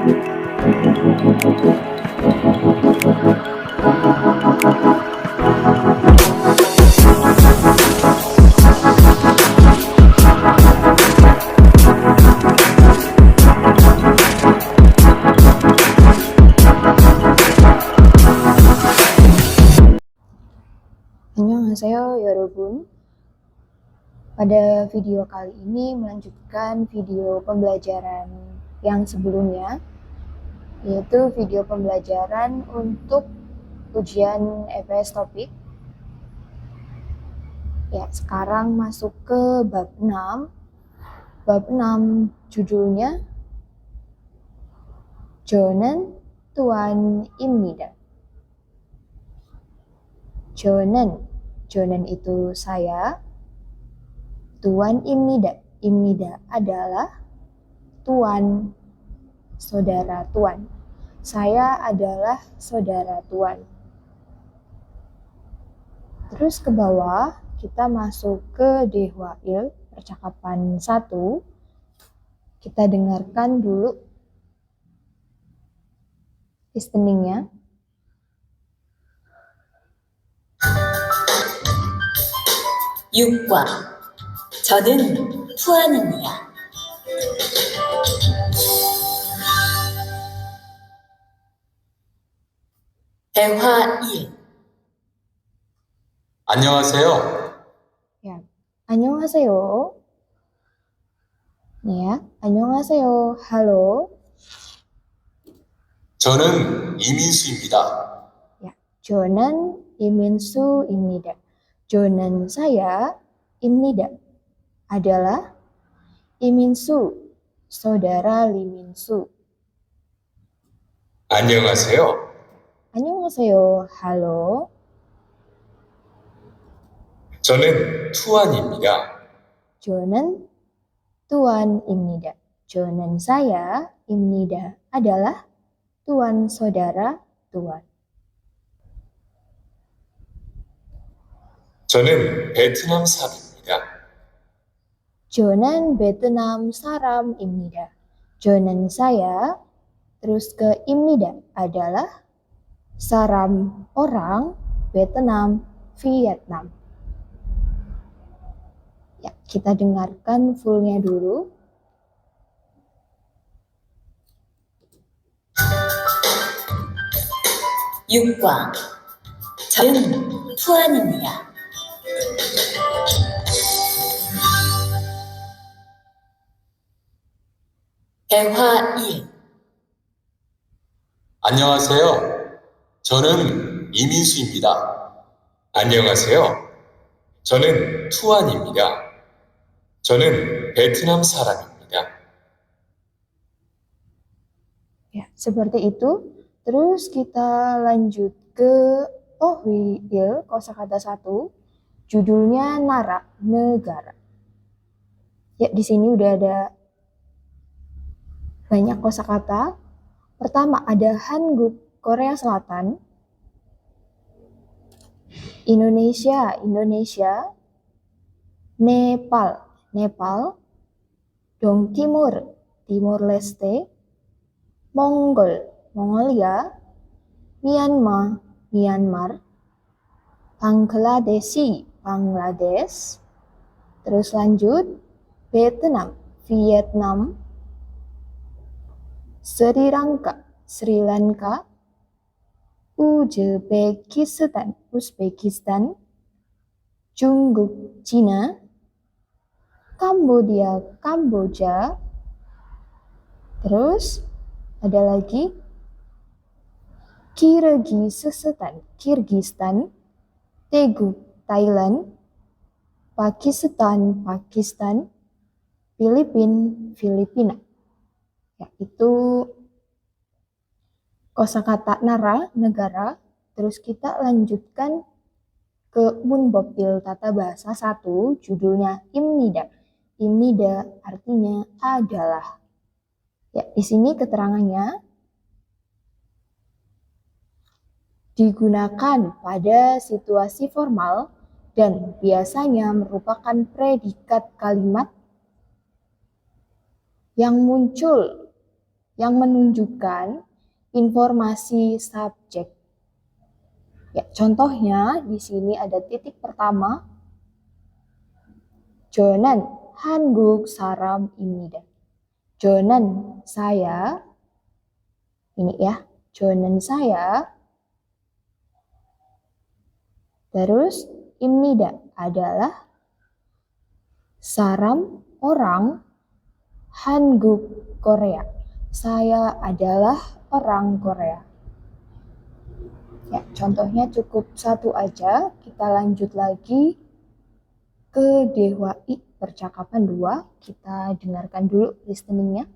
Annyeonghaseyo yorobun. Pada video kali ini melanjutkan video pembelajaran yang sebelumnya, yaitu video pembelajaran untuk ujian EPS topik. Ya, sekarang masuk ke bab 6. Bab 6 judulnya 저는 tuan입니다. 저는 itu saya. tuan입니다. 입니다 adalah tuan, saudara tuan. Saya adalah saudara tuan. Terus ke bawah kita masuk ke Dehwail, percakapan 1. Kita dengarkan dulu listeningnya. 육과 저는 투안입니다. 대화 1. 안녕하세요. Ya, annyeonghaseyo. Ya, annyeonghaseyo. Halo. 저는 이민수입니다. Ya, 저는 이민수입니다. 저는 saya, 입니다 adalah 이민수, saudara Liminsu. 안녕하세요. annyeonghaseyo. Halo. 저는 투안입니다. 저는 tuan입니다. 저는 saya, 입니다 adalah tuan, saudara tuan. 저는 베트남 사람입니다. 저는 베트남 사람입니다. 저는 saya, terus ke 입니다 adalah saram, orang, Vietnam, Vietnam. Ya, kita dengarkan fullnya dulu. 육과 저는 투안입니다. 대화 1. 안녕하세요. 저는 이민수입니다. 안녕하세요. 저는 투안입니다. 저는 베트남 사람입니다. Ya, seperti itu. Terus kita lanjut ke Ohwiil, kosakata 1. Judulnya Nara, negara. Ya, di sini udah ada banyak kosakata. Pertama ada Hanguk, Korea Selatan. Indonesia, Indonesia. Nepal, Nepal. Dong Timur, Timur Leste. Mongol, Mongolia. Myanmar, Myanmar. Bangladeshi, Bangladesh. Terus lanjut Vietnam, Vietnam. Sri Lanka, Sri Lanka. Uzbekistan, Uzbekistan. Jungkook, Cina. Kambodia, Kamboja. Terus ada lagi Kirgisistan, Kirgistan. Daegu, Thailand. Pakistan, Pakistan. Filipina, Filipina. Ya, itu kosakata Nara, negara. Terus kita lanjutkan ke Munbopil Tata Bahasa 1, judulnya Imnida. Imnida artinya adalah. Ya, di sini keterangannya digunakan pada situasi formal dan biasanya merupakan predikat kalimat yang muncul yang menunjukkan informasi subjek. Ya, contohnya di sini ada titik pertama. 저는 한국 사람입니다. 저는 saya. Ini ya, 저는 saya. Terus 입니다 adalah saram orang 한국 Korea. Saya adalah orang Korea. Ya, contohnya cukup satu aja. Kita lanjut lagi ke Dewa I percakapan 2. Kita dengarkan dulu listeningnya.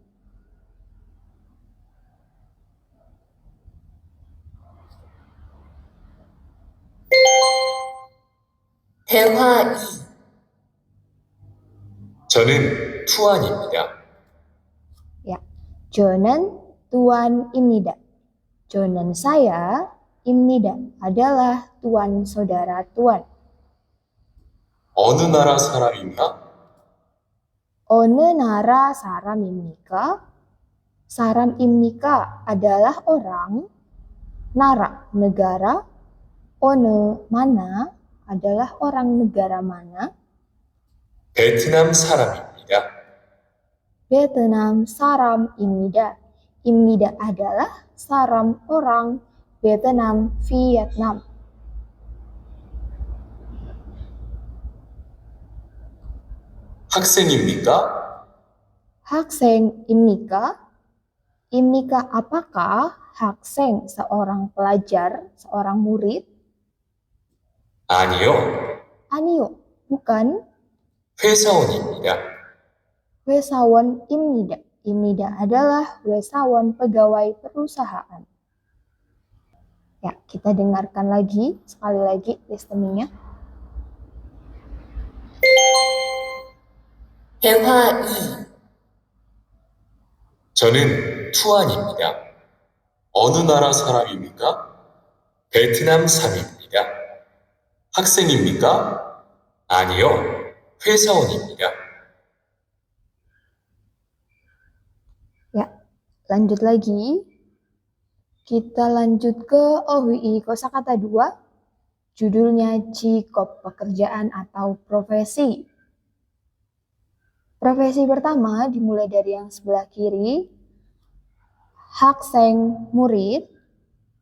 대화 2. 저는 투안입니다. Ya, 저는 tuan입니다. 저는 saya, 입니다 adalah tuan saudara tuan. 어느 나라 사람입니까? 어느 나라 사람입니까? 사람입니까 adalah orang, nara negara, 어느 mana adalah orang negara mana. 베트남 사람입니다. 베트남 사람입니다. 입니다 adalah saram orang Vietnam, Vietnam. 학생입니까? 학생입니까? Ibnika apakah? Hakseng seorang pelajar, seorang murid. 아니요. Anio, bukan. 회사원입니다. Wesawan imnida. Imnida adalah wesawan pegawai perusahaan. Ya, kita dengarkan lagi, sekali lagi listeningnya. 대화 2. 저는 투안입니다. 어느 나라 사람입니까? 베트남 사람입니다. 학생입니까? 아니요. 회사원입니다. Ya, lanjut lagi. Kita lanjut ke OWI kosakata 2. Judulnya Cikop, pekerjaan atau profesi. Profesi pertama dimulai dari yang sebelah kiri. Hakseng murid,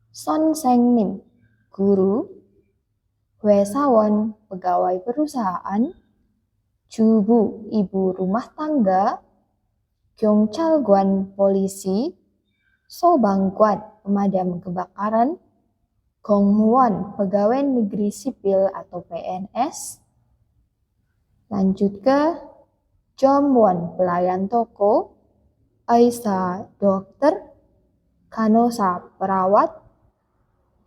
Sonseng nim guru, Wesawan pegawai perusahaan, Jubu ibu rumah tangga, Gyeongchalgwan polisi, Sobangkwan pemadam kebakaran, Gongmuan pegawai negeri sipil atau PNS. Lanjut ke Jomwon pelayan toko, Aisa dokter, Kanosa perawat,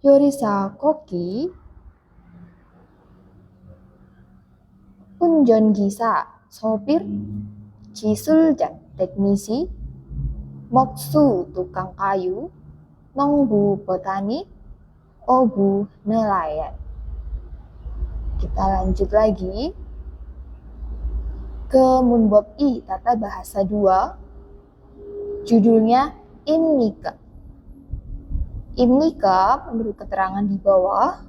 Yorisa koki, Unjon gisa sopir, Jisuljan teknisi, Moksu tukang kayu, Nongbu petani, Obu nelayan. Kita lanjut lagi ke Munbob I tata bahasa 2. Judulnya Imnika. Imnika menurut keterangan di bawah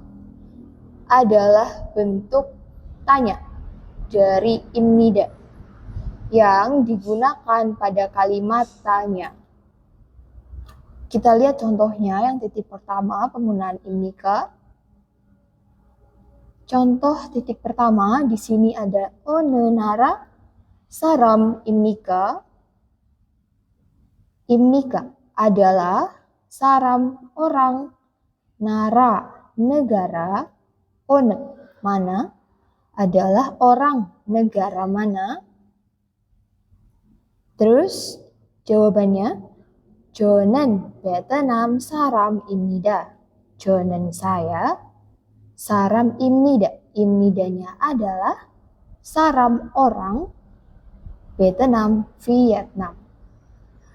adalah bentuk tanya dari imnida yang digunakan pada kalimat tanya. Kita lihat contohnya yang titik pertama penggunaan imnika. Contoh titik pertama di sini ada one nara saram imnika. Imnika adalah saram orang, nara negara, one mana adalah orang negara mana. Terus jawabannya Jonen Vietnam saram imnida. Jonen saya saram imnida. Imnidanya adalah saram orang Vietnam, Vietnam.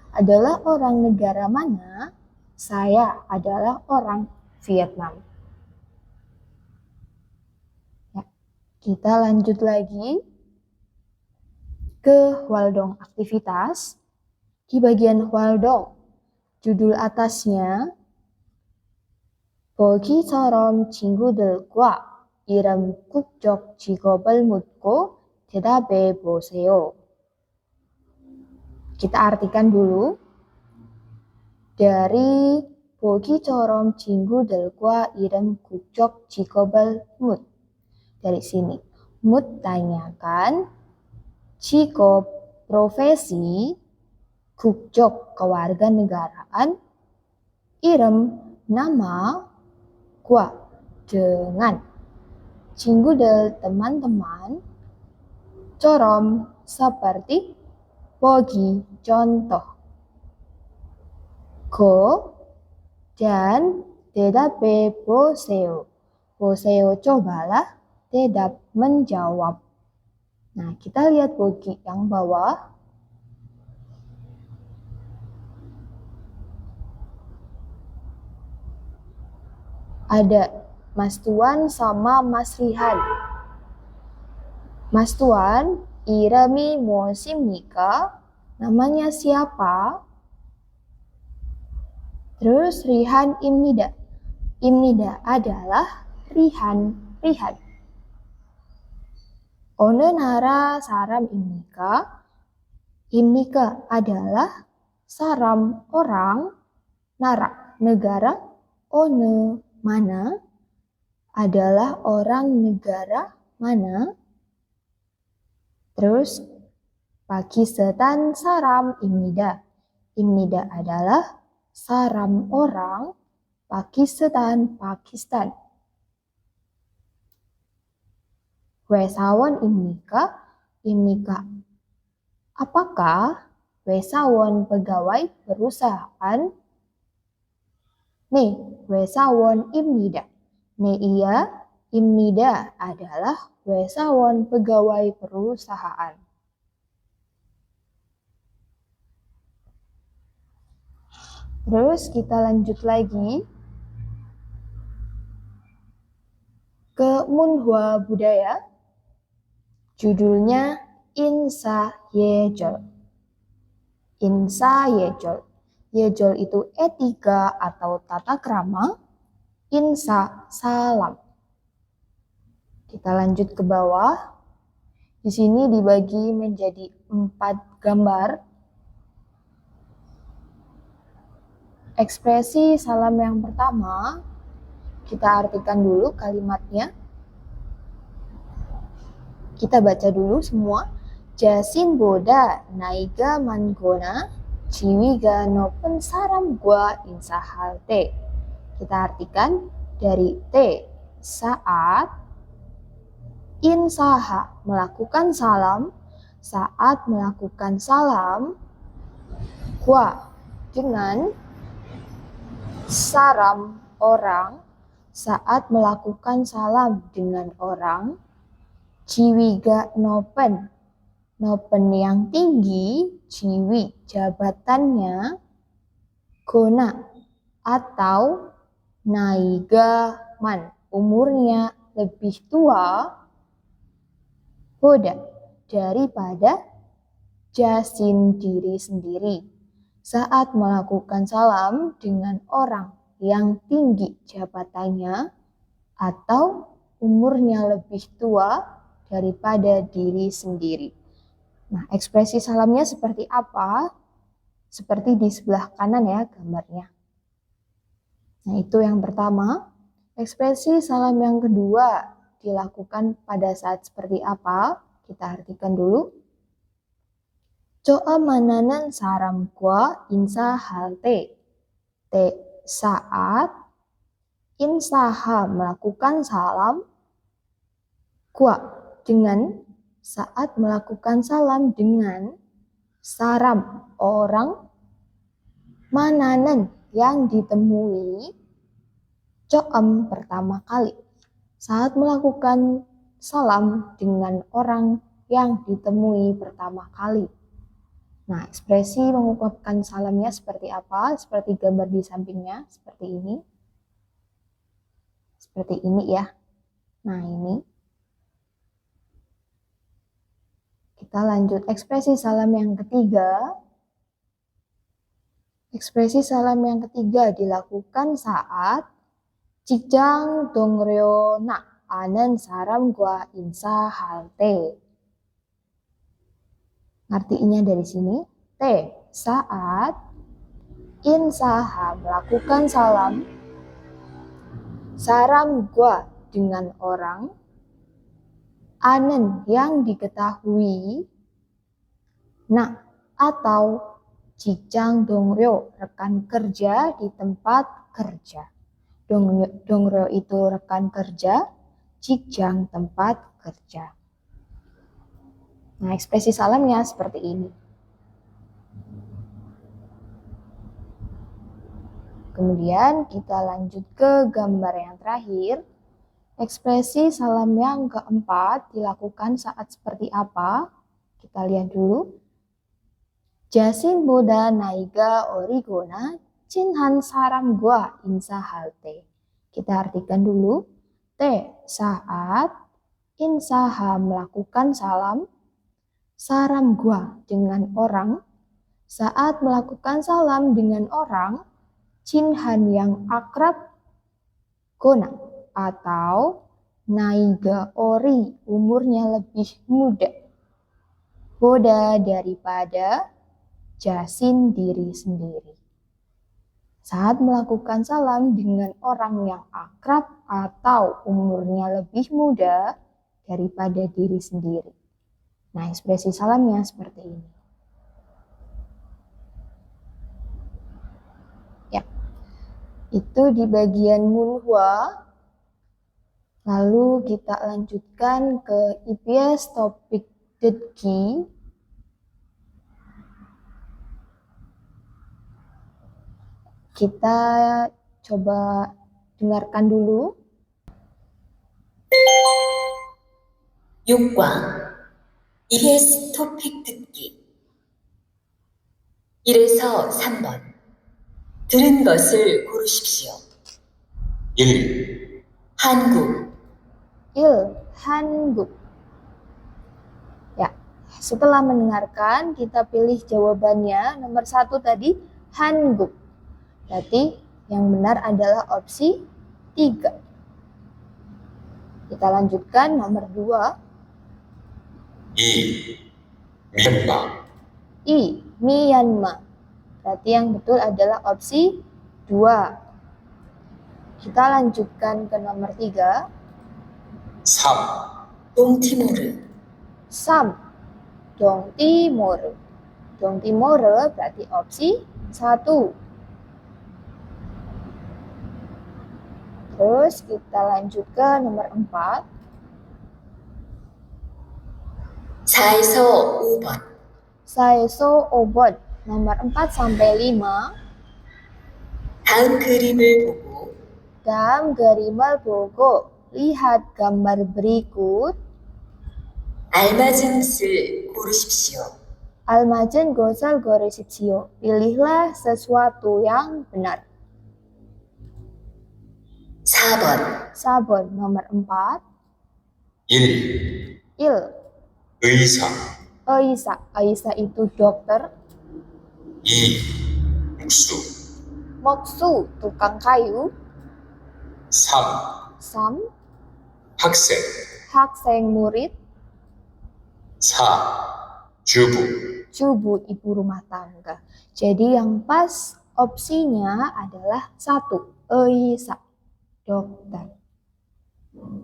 Adalah orang negara mana? Saya adalah orang Vietnam. Ya, kita lanjut lagi ke Hwaldong aktivitas. Di bagian Hwaldong judul atasnya 보기처럼 친구들과 이름 국적 직업을 묻고 대답해 보세요. Kita artikan dulu. Dari 보기처럼 친구들과 이름 국적 직업을 묻. Dari sini. 묻 tanyakan. 직업 profesi. 국적 kewarganegaraan. 이름 nama. Gua dengan. 친구들 teman-teman. 처럼 seperti. 보기 contoh. Go dan 대답해 보세요. 보세요 cobalah, 대답 menjawab. Nah, kita lihat bogi yang bawah. Ada Mas Tuan sama Mas Rihan. Mas Tuan, 이름이 무엇입니까? Namanya siapa? Terus Rihan Imnida. Imnida adalah Rihan. 어느 나라 사람입니까? Imnika adalah saram orang, nara negara, 어느 mana adalah orang negara mana. Terus Pakistan saram입니다. Imnida adalah saram orang Pakistan. 회사원입니까? Imnika apakah? 회사원 pegawai perusahaan. Nih, 회사원입니다. Nih iya, imnida adalah 회사원 pegawai perusahaan. Terus kita lanjut lagi ke Munhwa Budaya. Judulnya Insa Yejol. Insa Yejol. Yejol itu etika atau tata krama. Insa salam. Kita lanjut ke bawah. Di sini dibagi menjadi 4 gambar. Ekspresi salam yang pertama, kita artikan dulu kalimatnya. Kita baca dulu semua. Jasin boda naiga mangona jiwiga nopen saram gua insahal te. Kita artikan dari te saat, insaha melakukan salam, saat melakukan salam, gua dengan, saram orang, saat melakukan salam dengan orang, jiwiga nopen, nopen yang tinggi, jiwi jabatannya, gona atau naiga man umurnya lebih tua, boda daripada jasin diri sendiri. Saat melakukan salam dengan orang yang tinggi jabatannya atau umurnya lebih tua daripada diri sendiri. Nah, ekspresi salamnya seperti apa? Seperti di sebelah kanan ya gambarnya. Nah, itu yang pertama. Ekspresi salam yang kedua dilakukan pada saat seperti apa? Kita artikan dulu. Coa mananan saram gua insa halte. Te saat insaha melakukan salam. Gua dengan, saat melakukan salam dengan, saram orang, mananan yang ditemui, coam pertama kali. Saat melakukan salam dengan orang yang ditemui pertama kali. Nah, ekspresi mengungkapkan salamnya seperti apa? Seperti gambar di sampingnya, seperti ini. Seperti ini ya. Nah, ini. Kita lanjut ekspresi salam yang ketiga. Ekspresi salam yang ketiga dilakukan saat 직장 동료나 아는 사람과 인사할 때. Artinya dari sini, T. Saat insaha melakukan salam, saram gua dengan orang, anen yang diketahui, na atau 직장 동료 rekan kerja di tempat kerja. Dongro itu rekan kerja, 직장 tempat kerja. Nah, ekspresi salamnya seperti ini. Kemudian kita lanjut ke gambar yang terakhir. Ekspresi salam yang keempat dilakukan saat seperti apa? Kita lihat dulu. 자신보다 나이가 어리거나 친한 사람과 인사할 때. Kita artikan dulu. T. Saat insaha melakukan salam, saram gua dengan orang. Saat melakukan salam dengan orang, cinhan yang akrab, gona atau naiga ori umurnya lebih muda. Boda daripada jasin diri sendiri. Saat melakukan salam dengan orang yang akrab atau umurnya lebih muda daripada diri sendiri. Nah, ekspresi salamnya seperti ini. Ya, itu di bagian munhua. Lalu kita lanjutkan ke IPS topik dedki. Kita coba dengarkan dulu. 6과 EBS 토픽 듣기 1에서 3번 들은 것을 고르십시오. 1. 한국, Hangguk. Ya, setelah mendengarkan kita pilih jawabannya. Nomor 1 tadi Hangguk. Berarti yang benar adalah opsi 3. Kita lanjutkan nomor 2. 2. Myanmar. Myanmar. Berarti yang betul adalah opsi 2. Kita lanjutkan ke nomor 3. 3. 동티모르, Dongtimor. Dongtimor berarti opsi 1. Terus kita lanjut ke nomor 4. 4에서 5번 Saeso obot. Nomor 4 sampai 5. 다음 그림을 보고 Dalam gerimel bogo. Lihat gambar berikut. 알맞은 것을 고르십시오. Almajen gosal goresipsio. Pilihlah sesuatu yang benar. 4번 Sabon nomor 4. 1. 의사. 의사. Aisa itu dokter. 2. 목수. Moksu tukang kayu. 3. Sam 학생. hakseng murid. 4. 주부. Cubu ibu rumah tangga. Jadi yang pas opsinya adalah 1. Eisa dokter.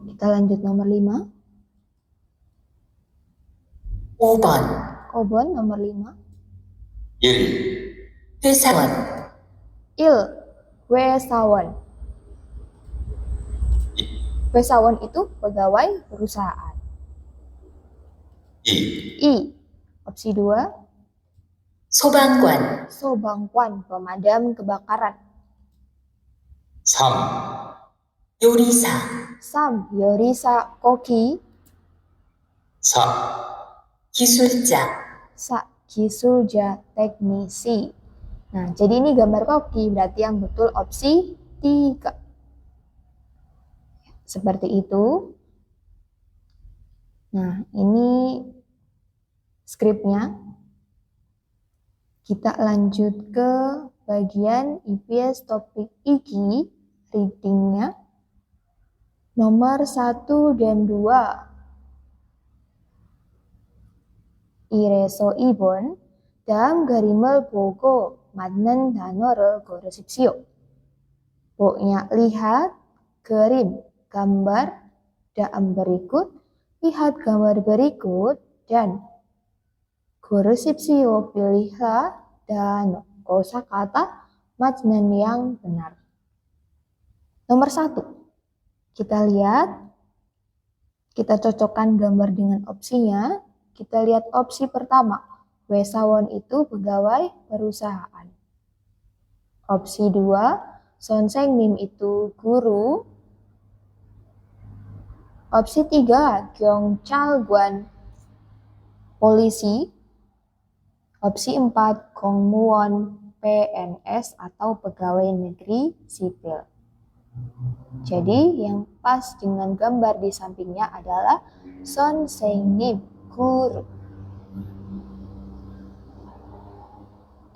Kita lanjut nomor 5. 5번 Kobon nomor 5. 1. 회사원, Wesawan. Wesawan itu pegawai perusahaan. 2. Opsi 2. 소방관, Sobangkwan pemadam kebakaran. 3. 요리사, Sam Yorisa Koki. 4. 기술자, Sa Kisulja teknisi. Nah, jadi ini gambar koki, berarti yang betul opsi 3. Seperti itu. Nah, ini skripnya. Kita lanjut ke bagian IPS topik iki readingnya nomor 1 dan 2. Ireso ibon dalam garimel bogo 맞는 단어를 고르십시오. Pokoknya lihat gerim gambar dalam berikut, lihat gambar berikut, dan 고르십시오 pilihlah dan kosakata 맞는 yang benar. Nomor 1, kita lihat, kita cocokkan gambar dengan opsinya. Kita lihat opsi pertama, Wesawon itu pegawai perusahaan. Opsi 2, Sonsengnim itu guru. Opsi 3, Gyeongchalgwan polisi. Opsi 4, Gongmuwon PNS atau pegawai negeri sipil. Jadi yang pas dengan gambar di sampingnya adalah Sonsengnim, guru.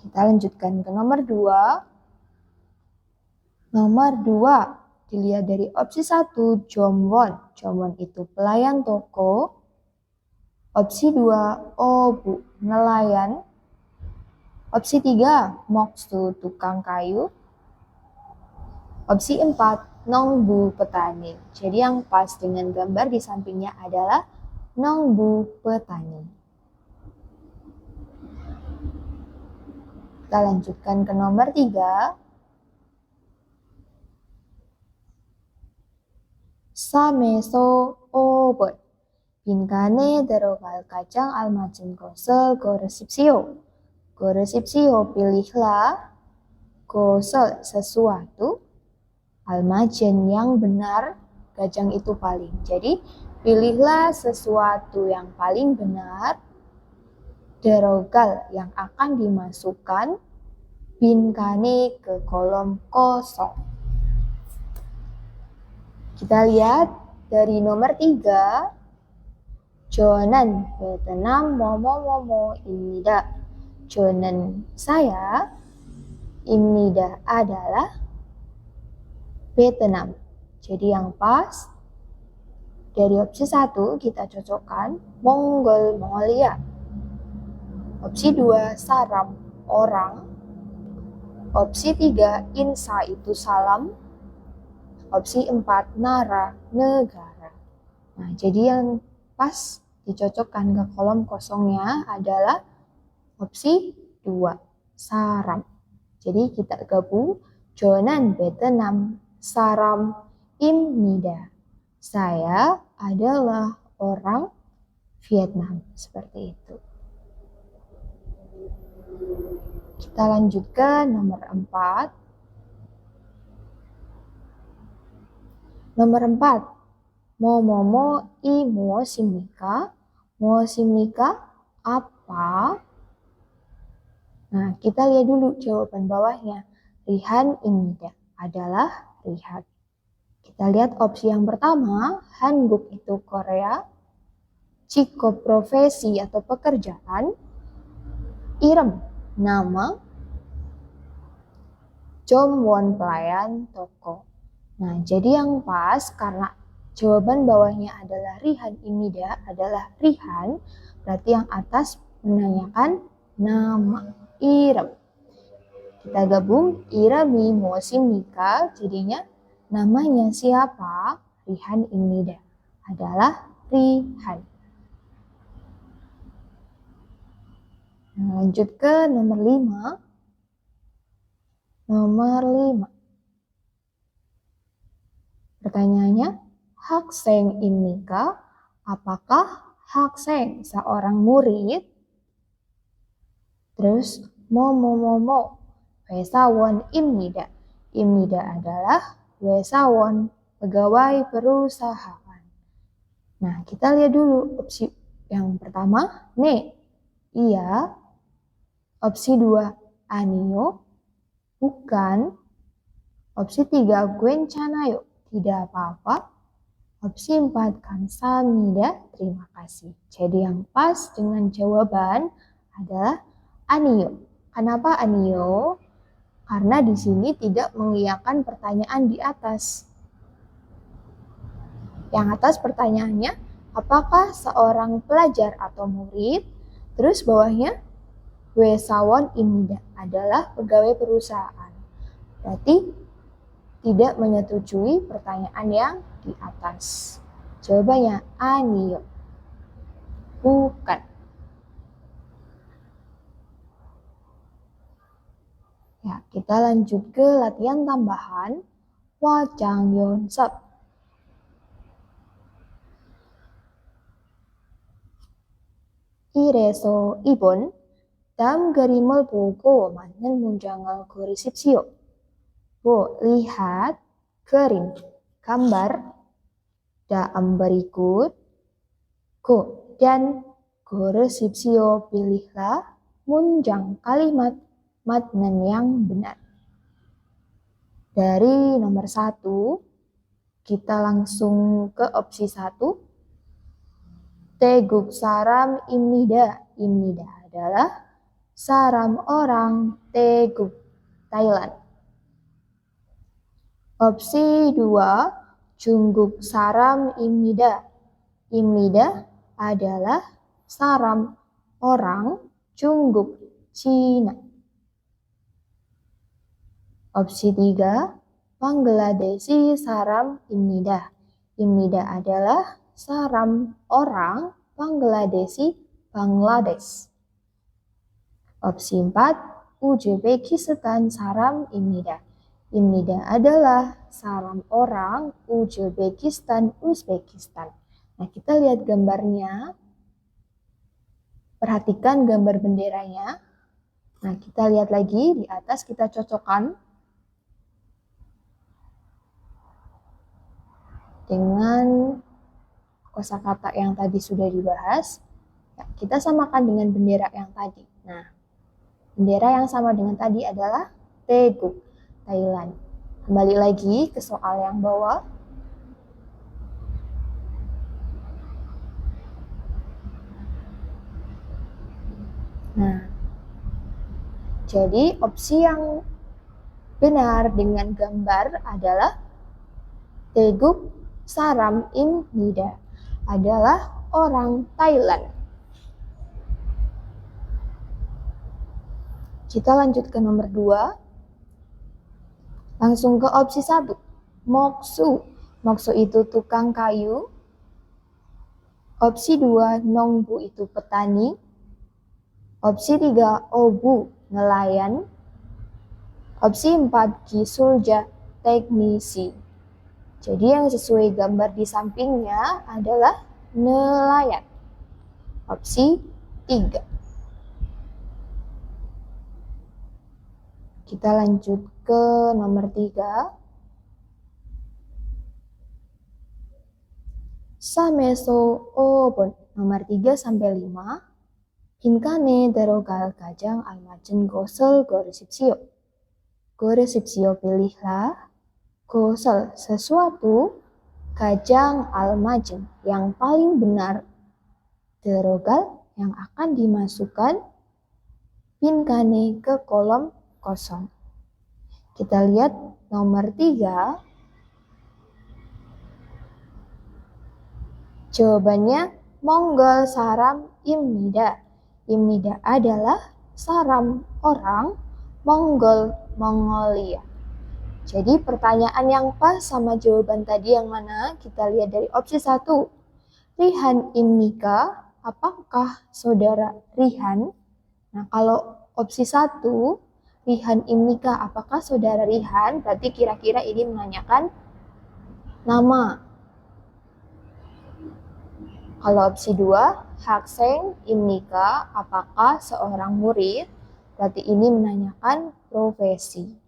Kita lanjutkan ke nomor 2. Nomor 2, dilihat dari opsi 1, Jomwon. Jomwon itu pelayan toko. Opsi 2, Obu, nelayan. Opsi 3, Moksu, tukang kayu. Opsi 4, Nongbu, petani. Jadi yang pas dengan gambar di sampingnya adalah Nongbu, petani. Kita lanjutkan ke nomor 3. Sameso obon. 빈칸에 들어갈 가장 알맞은 것을 고르십시오. 고르십시오 pilihlah. 것을 sesuatu. 알맞은 yang benar. Gajang itu paling. Jadi pilihlah sesuatu yang paling benar. Derogal yang akan dimasukkan. 빈칸에 ke kolom kosong. Kita lihat dari nomor 3. 저는 베트남 뭐뭐뭐뭐입니다. 저는 saya, 입니다 adalah Vietnam. Jadi yang pas dari opsi 1 kita cocokkan Mongol, Mongolia. Opsi 2, Saram, orang. Opsi 3, Insa itu salam. Opsi 4, Nara, negara. Nah, jadi yang pas dicocokkan ke kolom kosongnya adalah opsi 2, Saram. Jadi kita gabung, 저는 베트남 사람입니다. Saya adalah orang Vietnam. Seperti itu. Kita lanjut ke nomor 4. Nomor 4. 뭐뭐뭐 이 무엇입니까? 무엇입니까? Apa? Nah, kita lihat dulu jawaban bawahnya. Rihan입니다 adalah Rihan. Kita lihat opsi yang pertama, Hanguk itu Korea. Chiko profesi atau pekerjaan. Irem, nama. Jomwon pelayan toko. Nah, jadi yang pas karena jawaban bawahnya adalah Rihan입니다 adalah Rihan, berarti yang atas menanyakan nama. Irem. Kita gabung Iremi 무엇입니까? Jadinya namanya siapa? Rihan입니다 adalah Rihan. Nah, lanjut ke nomor 5. Nomor 5. Pertanyaannya, 학생입니까? Apakah 학생 seorang murid? Terus 뭐뭐뭐뭐 회사원입니다. 입니다 adalah 회사원, pegawai perusahaan. Nah, kita lihat dulu opsi yang pertama, 네, iya. Opsi 2, 아니요, bukan. Opsi 3, 괜찮아요, tidak apa-apa. Opsi 4, 감사합니다, terima kasih. Jadi yang pas dengan jawaban adalah 아니요. Kenapa 아니요? karena di sini tidak mengiyakan pertanyaan di atas. Yang atas pertanyaannya, apakah seorang pelajar atau murid? Terus bawahnya, Wesawon Imnida adalah pegawai perusahaan. Berarti tidak menyetujui pertanyaan yang di atas. Jawabannya Anio. Bukan. Ya, kita lanjut ke latihan tambahan. Wajang Yonsep. 이래서 이번 다음 그림을 보고 맞는 문장을 그리십시오. Lihat kering gambar dalam berikut. Dan goresipsio pilihlah munjang kalimat matnen yang benar. Dari nomor 1, kita langsung ke opsi 1. Teguk saram imnida. Imnida adalah saram orang Teguk, Thailand. Opsi 2, Jungguk saram imnida. Imnida adalah saram orang Jungguk, Cina. Opsi 3, Bangladeshi saram imnida. Imnida adalah saram orang Bangladeshi, Bangladesh. Opsi 4, Uzbekistan saram imnida. Imnida adalah salam orang Uzbekistan, Uzbekistan. Nah, kita lihat gambarnya. Perhatikan gambar benderanya. Nah, kita lihat lagi di atas, kita cocokkan dengan kosakata yang tadi sudah dibahas. Ya, kita samakan dengan bendera yang tadi. Nah, bendera yang sama dengan tadi adalah Teguk, Thailand. Kembali lagi ke soal yang bawah. Nah, jadi opsi yang benar dengan gambar adalah Teguk saram imnida adalah orang Thailand. Kita lanjut ke nomor 2. Langsung ke opsi 1. Moksu. Moksu itu tukang kayu. Opsi 2, Nongbu itu petani. Opsi 3, Obu, nelayan. Opsi 4, Gisulja, teknisi. Jadi yang sesuai gambar di sampingnya adalah nelayan. Opsi 3. Kita lanjut ke nomor 3. Sameso obon. Nomor 3 sampai 5. 빈칸에 들어갈 가장 알맞은 것을 고르십시오. 고르십시오 pilihlah. Gosel sesuatu, kajang almajeng yang paling benar, derogal yang akan dimasukkan, pinkane ke kolom kosong. Kita lihat nomor 3. Jawabannya Mongol saram imnida. Imnida adalah saram orang Mongol, Mongolia. Jadi pertanyaan yang pas sama jawaban tadi yang mana? Kita lihat dari opsi 1. Rihan Imnika, apakah saudara Rihan? Nah, kalau opsi 1, Rihan Imnika, apakah saudara Rihan? Berarti kira-kira ini menanyakan nama. Kalau opsi 2, Hakseng Imnika, apakah seorang murid? Berarti ini menanyakan profesi.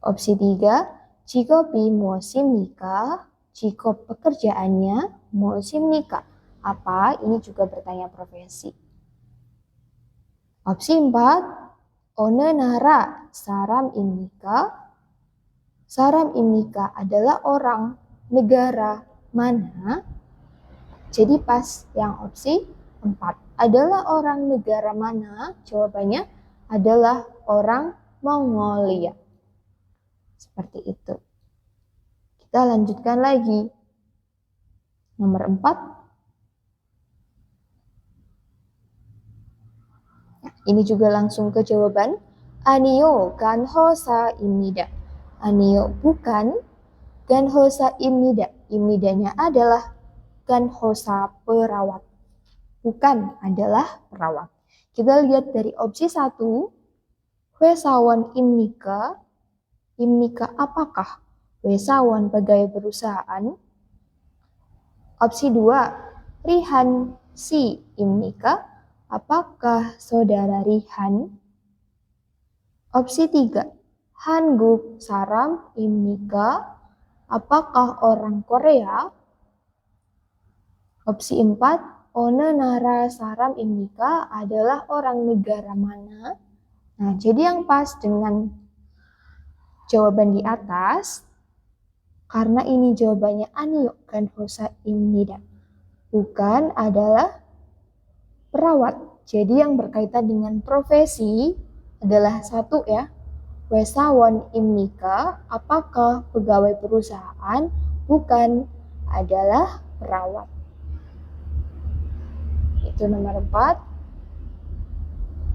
Opsi 3, Jikopi musimnika, jikop pekerjaannya, musimnika. Apa? Ini juga bertanya profesi. Opsi 4, One nara saram imnika. Saram imnika adalah orang negara mana? Jadi pas yang opsi 4. Adalah orang negara mana? Jawabannya adalah orang Mongolia. Seperti itu. Kita lanjutkan lagi. Nomor 4. Nah, ini juga langsung ke jawaban. Aniyo ganhosa입니다. Aniyo bukan, ganhosa입니다. Ibnidanya adalah ganhosa perawat. Bukan adalah perawat. Kita lihat dari opsi 1. 회사원입니까? Ibnika apakah? Wesawan pegawai perusahaan. Opsi 2. Rihan si ibnika. Apakah saudara Rihan? Opsi 3. Hanguk saram ibnika. Apakah orang Korea? Opsi 4. One nara saram ibnika adalah orang negara mana? Nah, jadi yang pas dengan jawaban di atas, karena ini jawabannya aniyo ganhosaib니다. Bukan adalah perawat. Jadi yang berkaitan dengan profesi adalah 1 ya. 회사원입니까? Apakah pegawai perusahaan? Bukan adalah perawat. Itu nomor 4.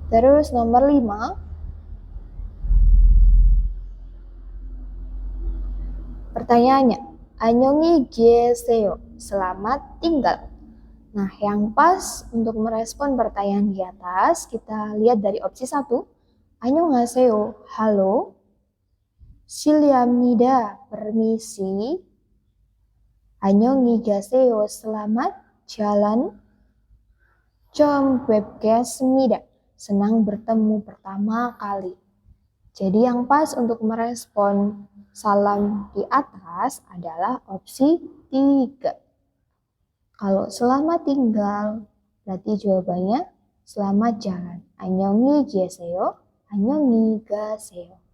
Terus nomor 5. Pertanyaannya, 안녕히 계세요, selamat tinggal. Nah, yang pas untuk merespon pertanyaan di atas, kita lihat dari opsi 1. 안녕하세요, halo. 실례합니다, permisi. 안녕히 계세요, selamat jalan. 처음 뵙겠습니다, senang bertemu pertama kali. Jadi yang pas untuk merespon salam di atas adalah opsi 3. Kalau selamat tinggal, berarti jawabannya selamat jalan. 안녕히 계세요. 안녕히 가세요.